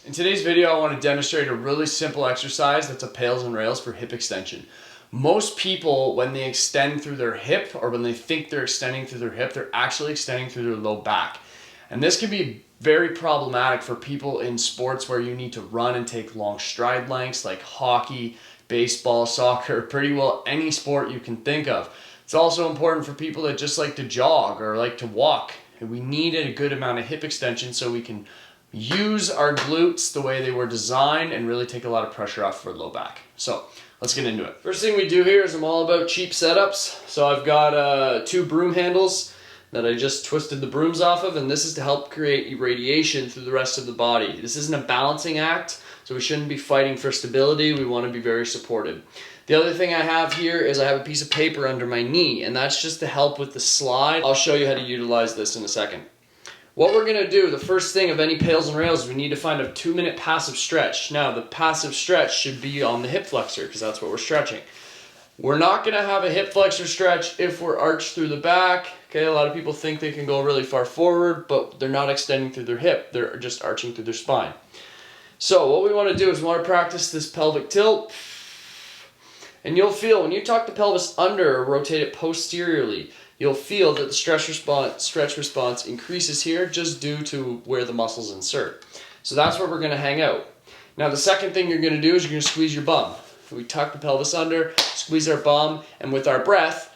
In today's video, I want to demonstrate a really simple exercise that's a PAILs and rails for hip extension. Most people, when they extend through their hip or when they think they're extending through their hip, they're actually extending through their low back. And this can be very problematic for people in sports where you need to run and take long stride lengths like hockey, baseball, soccer, pretty well any sport you can think of. It's also important for people that just like to jog or like to walk. And we need a good amount of hip extension so we can use our glutes the way they were designed and really take a lot of pressure off for low back. So let's get into it. First thing we do here is I'm all about cheap setups. So I've got 2 broom handles that I just twisted the brooms off of, and this is to help create irradiation through the rest of the body. This isn't a balancing act, so we shouldn't be fighting for stability. We want to be very supported. The other thing I have here is I have a piece of paper under my knee, and that's just to help with the slide. I'll show you how to utilize this in a second. What we're going to do, the first thing of any PAILs and rails, is we need to find a 2-minute passive stretch. Now, the passive stretch should be on the hip flexor because that's what we're stretching. We're not going to have a hip flexor stretch if we're arched through the back. Okay, a lot of people think they can go really far forward, but they're not extending through their hip. They're just arching through their spine. So what we want to do is we want to practice this pelvic tilt. And you'll feel when you tuck the pelvis under or rotate it posteriorly, you'll feel that the stretch response increases here just due to where the muscles insert. So that's where we're going to hang out. Now the second thing you're going to do is you're going to squeeze your bum. We tuck the pelvis under, squeeze our bum, and with our breath,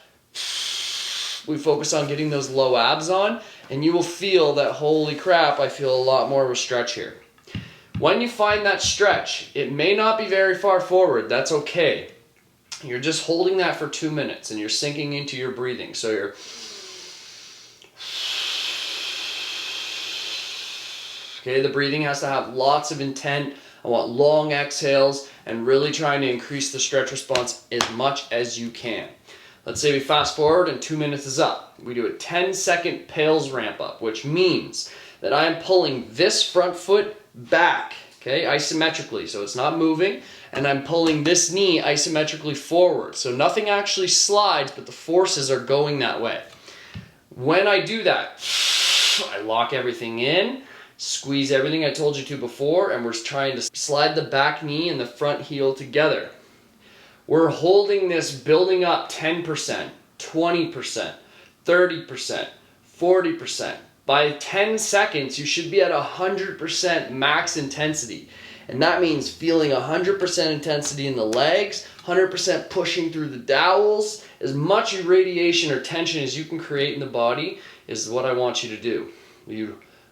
we focus on getting those low abs on, and you will feel that, holy crap, I feel a lot more of a stretch here. When you find that stretch, it may not be very far forward, that's okay. You're just holding that for 2 minutes, and you're sinking into your breathing. So you're okay, the breathing has to have lots of intent. I want long exhales and really trying to increase the stretch response as much as you can. Let's say we fast forward and 2 minutes is up. We do a 10-second PAILs ramp up, which means that I am pulling this front foot back, okay, isometrically, so it's not moving, and I'm pulling this knee isometrically forward. So nothing actually slides, but the forces are going that way. When I do that, I lock everything in, squeeze everything I told you to before, and we're trying to slide the back knee and the front heel together. We're holding this building up 10%, 20%, 30%, 40%. By 10 seconds, you should be at 100% max intensity. And that means feeling 100% intensity in the legs, 100% pushing through the dowels. As much irradiation or tension as you can create in the body is what I want you to do.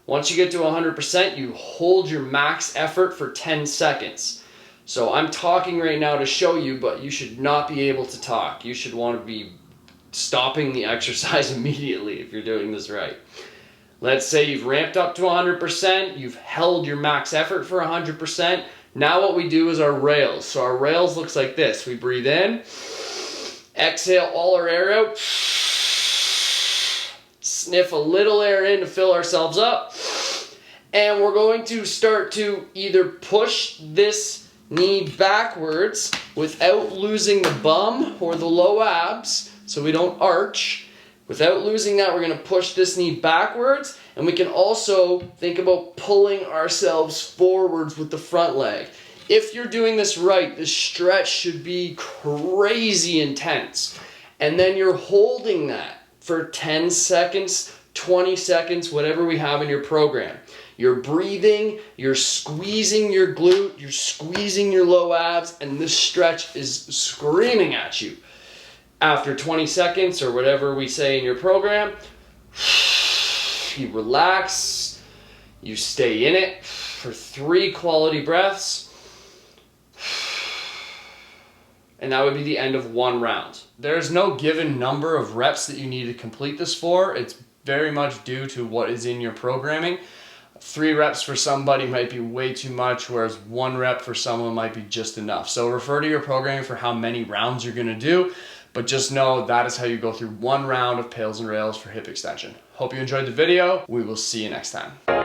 Once you get to 100%, you hold your max effort for 10 seconds. So I'm talking right now to show you, but you should not be able to talk. You should want to be stopping the exercise immediately if you're doing this right. Let's say you've ramped up to 100%, you've held your max effort for 100%. Now what we do is our rails. So our rails looks like this. We breathe in, exhale all our air out, sniff a little air in to fill ourselves up, and we're going to start to either push this knee backwards without losing the bum or the low abs, so we don't arch. Without losing that, we're going to push this knee backwards, and we can also think about pulling ourselves forwards with the front leg. If you're doing this right, the stretch should be crazy intense, and then you're holding that for 10 seconds, 20 seconds, whatever we have in your program. You're breathing, you're squeezing your glute, you're squeezing your low abs, and this stretch is screaming at you. After 20 seconds or whatever we say in your program, you relax, you stay in it for 3 quality breaths, and that would be the end of 1 round. There's no given number of reps that you need to complete this for. It's very much due to what is in your programming. 3 reps for somebody might be way too much, whereas 1 rep for someone might be just enough. So refer to your programming for how many rounds you're going to do, but just know that is how you go through 1 round of PAILs and rails for hip extension. Hope you enjoyed the video. We will see you next time.